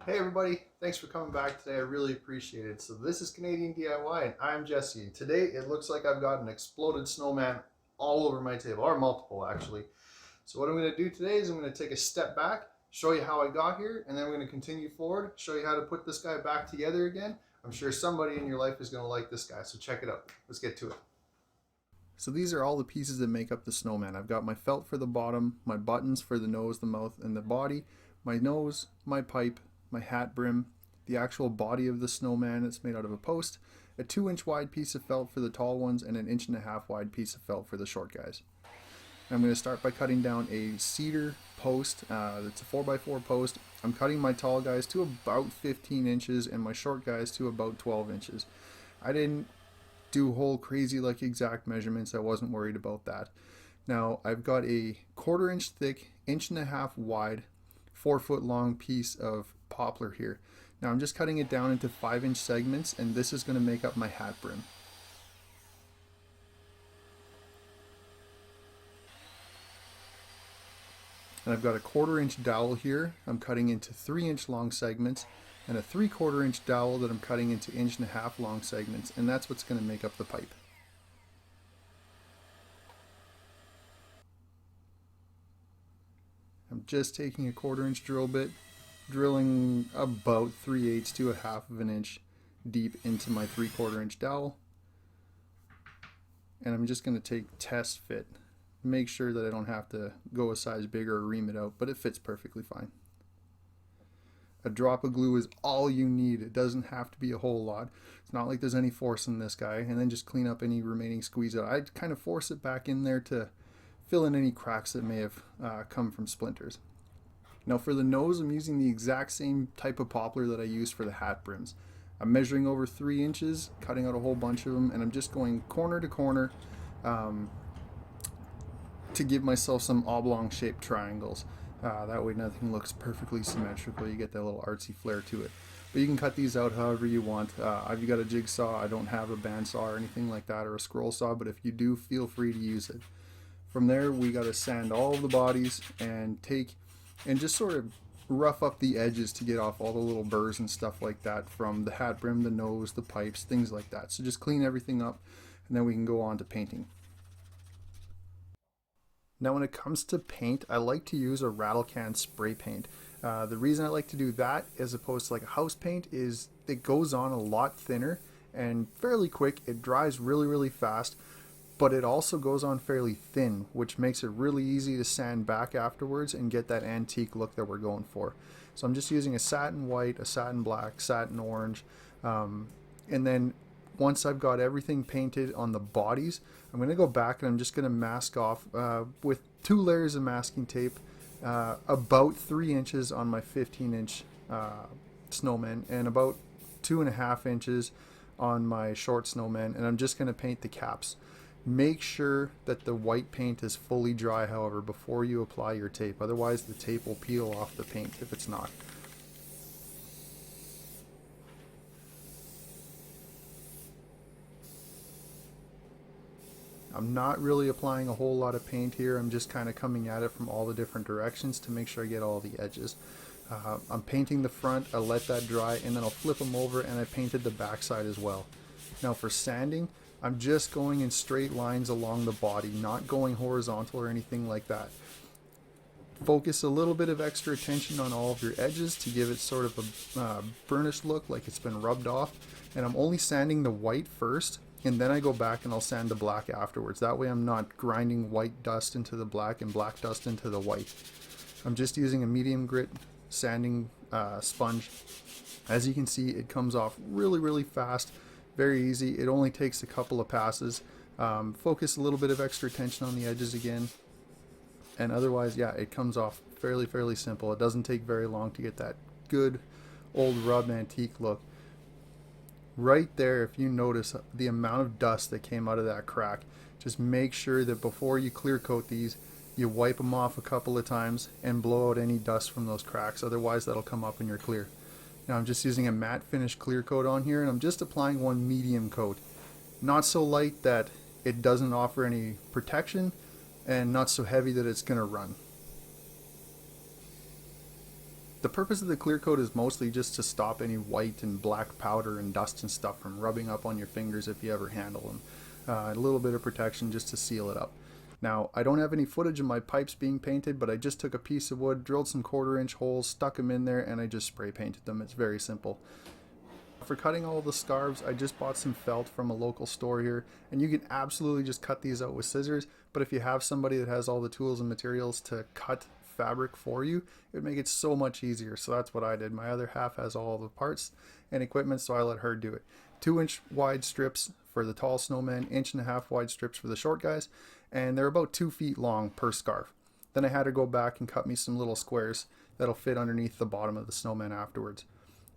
Hey everybody, thanks for coming back today. I really appreciate it. So this is Canadian DIY and I'm Jesse. And today it looks like I've got an exploded snowman all over my table, or multiple actually. So what I'm going to do today is I'm going to take a step back, show you how I got here, and then we're going to continue forward, show you how to put this guy back together again. I'm sure somebody in your life is going to like this guy, so check it out. Let's get to it. So these are all the pieces that make up the snowman. I've got my felt for the bottom, my buttons for the nose, the mouth, and the body, my nose, my pipe, my hat brim, the actual body of the snowman that's made out of a post, a 2-inch wide piece of felt for the tall ones, and an 1.5-inch wide piece of felt for the short guys. I'm going to start by cutting down a cedar post. That's a 4x4 post. I'm cutting my tall guys to about 15 inches and my short guys to about 12 inches. I didn't do whole crazy like exact measurements. I wasn't worried about that. Now I've got a 1/4 inch thick, 1.5 inch wide, 4-foot long piece of poplar here. Now I'm just cutting it down into 5-inch segments, and this is going to make up my hat brim. And I've got a 1/4 inch dowel here. I'm cutting into 3-inch long segments, and a 3/4 inch dowel that I'm cutting into 1.5 inch long segments, and that's what's going to make up the pipe. I'm just taking a 1/4 inch drill bit, drilling about 3/8 to 1/2 inch deep into my 3/4 inch dowel, and I'm just going to take test fit. Make sure that I don't have to go a size bigger or ream it out, but it fits perfectly fine. A drop of glue is all you need. It doesn't have to be a whole lot. It's not like there's any force in this guy. And then just clean up any remaining squeeze out. I'd kind of force it back in there to fill in any cracks that may have come from splinters. Now for the nose, I'm using the exact same type of poplar that I used for the hat brims. I'm measuring over 3 inches, cutting out a whole bunch of them, and I'm just going corner to corner to give myself some oblong shaped triangles. That way nothing looks perfectly symmetrical. You get that little artsy flair to it. But you can cut these out however you want. I've got a jigsaw. I don't have a bandsaw or anything like that, or a scroll saw, but if you do, feel free to use it. From there, we got to sand all of the bodies and just sort of rough up the edges to get off all the little burrs and stuff like that from the hat brim, the nose, the pipes, things like that. So just clean everything up, and then we can go on to painting. Now when it comes to paint, I like to use a rattle can spray paint. The reason I like to do that as opposed to like a house paint is it goes on a lot thinner and fairly quick. It dries really fast, but it also goes on fairly thin, which makes it really easy to sand back afterwards and get that antique look that we're going for. So I'm just using a satin white, a satin black, satin orange, and then once I've got everything painted on the bodies, I'm going to go back and I'm just going to mask off with 2 layers of masking tape, about 3 inches on my 15-inch snowman and about 2.5 inches on my short snowman, and I'm just going to paint the caps. Make sure that the white paint is fully dry, however, before you apply your tape. Otherwise, the tape will peel off the paint if it's not. I'm not really applying a whole lot of paint here. I'm just kind of coming at it from all the different directions to make sure I get all the edges. I'm painting the front, I let that dry, and then I'll flip them over, and I painted the back side as well. Now for sanding, I'm just going in straight lines along the body, not going horizontal or anything like that. Focus a little bit of extra attention on all of your edges to give it sort of a burnished look, like it's been rubbed off. And I'm only sanding the white first, and then I go back and I'll sand the black afterwards. That way I'm not grinding white dust into the black and black dust into the white. I'm just using a medium grit sanding sponge. As you can see, it comes off really fast, very easy. It only takes a couple of passes. Focus a little bit of extra attention on the edges again, and otherwise, yeah, it comes off fairly simple. It doesn't take very long to get that good old rub antique look. Right there, if you notice the amount of dust that came out of that crack, just make sure that before you clear coat these, you wipe them off a couple of times and blow out any dust from those cracks. Otherwise, that'll come up in your clear. Now I'm just using a matte finish clear coat on here, and I'm just applying one medium coat. Not so light that it doesn't offer any protection, and not so heavy that it's going to run. The purpose of the clear coat is mostly just to stop any white and black powder and dust and stuff from rubbing up on your fingers if you ever handle them. A little bit of protection just to seal it up. Now, I don't have any footage of my pipes being painted, but I just took a piece of wood, drilled some 1/4-inch holes, stuck them in there, and I just spray painted them. It's very simple. For cutting all the scarves, I just bought some felt from a local store here, and you can absolutely just cut these out with scissors, but if you have somebody that has all the tools and materials to cut fabric for you, it would make it so much easier. So that's what I did. My other half has all the parts and equipment, so I let her do it. 2-inch wide strips for the tall snowmen, 1.5-inch wide strips for the short guys, and they're about 2 feet long per scarf. Then I had to go back and cut me some little squares that'll fit underneath the bottom of the snowman afterwards.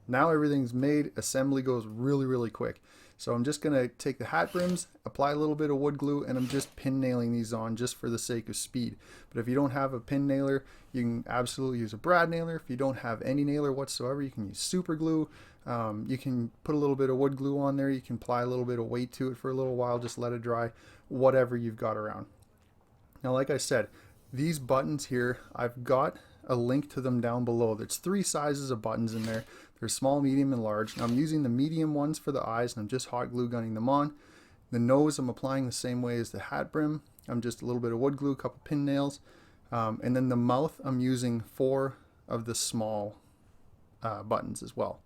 Now everything's made, assembly goes really, really quick. So I'm just gonna take the hat brims, apply a little bit of wood glue, and I'm just pin nailing these on just for the sake of speed. But if you don't have a pin nailer, you can absolutely use a brad nailer. If you don't have any nailer whatsoever, you can use super glue. You can put a little bit of wood glue on there. You can apply a little bit of weight to it for a little while, just let it dry, whatever you've got around. Now, like I said, these buttons here, I've got a link to them down below. There's 3 sizes of buttons in there. There's small, medium, and large. Now I'm using the medium ones for the eyes, and I'm just hot glue gunning them on. The nose I'm applying the same way as the hat brim. I'm just a little bit of wood glue, a couple pin nails. And then the mouth, I'm using 4 of the small buttons as well.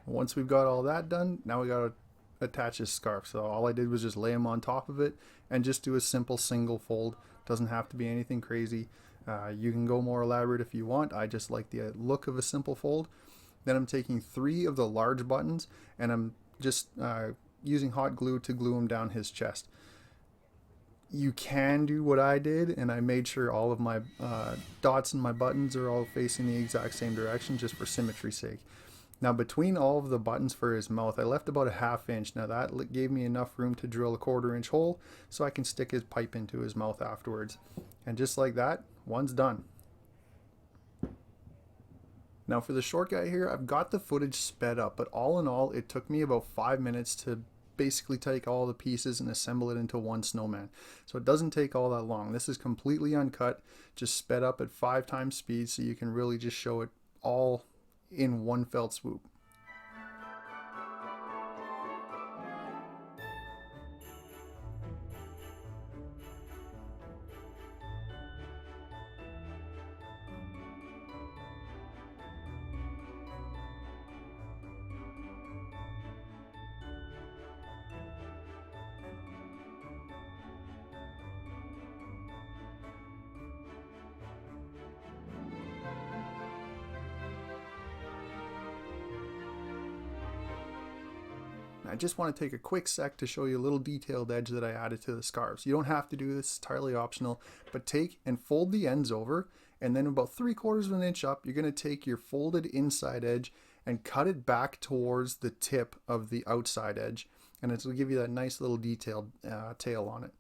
Once we've got all that done, now we got to attach this scarf. So all I did was just lay them on top of it and just do a simple single fold. Doesn't have to be anything crazy. You can go more elaborate if you want. I just like the look of a simple fold. Then I'm taking 3 of the large buttons and I'm just using hot glue to glue them down his chest. You can do what I did, and I made sure all of my dots and my buttons are all facing the exact same direction just for symmetry's sake. Now between all of the buttons for his mouth, I left about a 1/2 inch. Now that gave me enough room to drill a 1/4-inch hole so I can stick his pipe into his mouth afterwards. And just like that, one's done. Now for the short guy here, I've got the footage sped up, but all in all, it took me about 5 minutes to basically take all the pieces and assemble it into one snowman. So it doesn't take all that long. This is completely uncut, just sped up at 5 times speed so you can really just show it all in one felt swoop. I just want to take a quick sec to show you a little detailed edge that I added to the scarves. You don't have to do this, it's entirely optional, but take and fold the ends over, and then about 3/4 of an inch up, you're going to take your folded inside edge and cut it back towards the tip of the outside edge, and it'll give you that nice little detailed tail on it.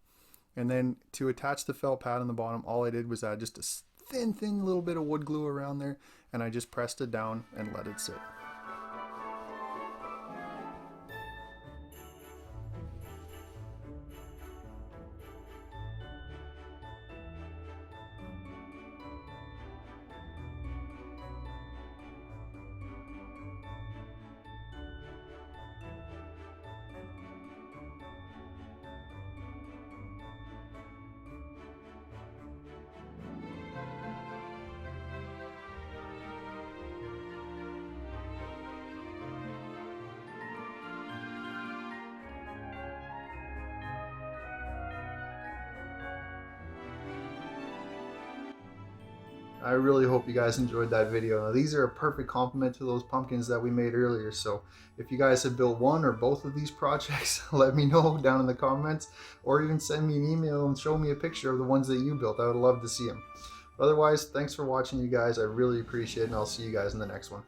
And then to attach the felt pad on the bottom, all I did was add just a thin little bit of wood glue around there, and I just pressed it down and let it sit. I really hope you guys enjoyed that video. Now, these are a perfect complement to those pumpkins that we made earlier. So if you guys have built one or both of these projects, let me know down in the comments, or even send me an email and show me a picture of the ones that you built. I would love to see them. But otherwise, thanks for watching, you guys. I really appreciate it, and I'll see you guys in the next one.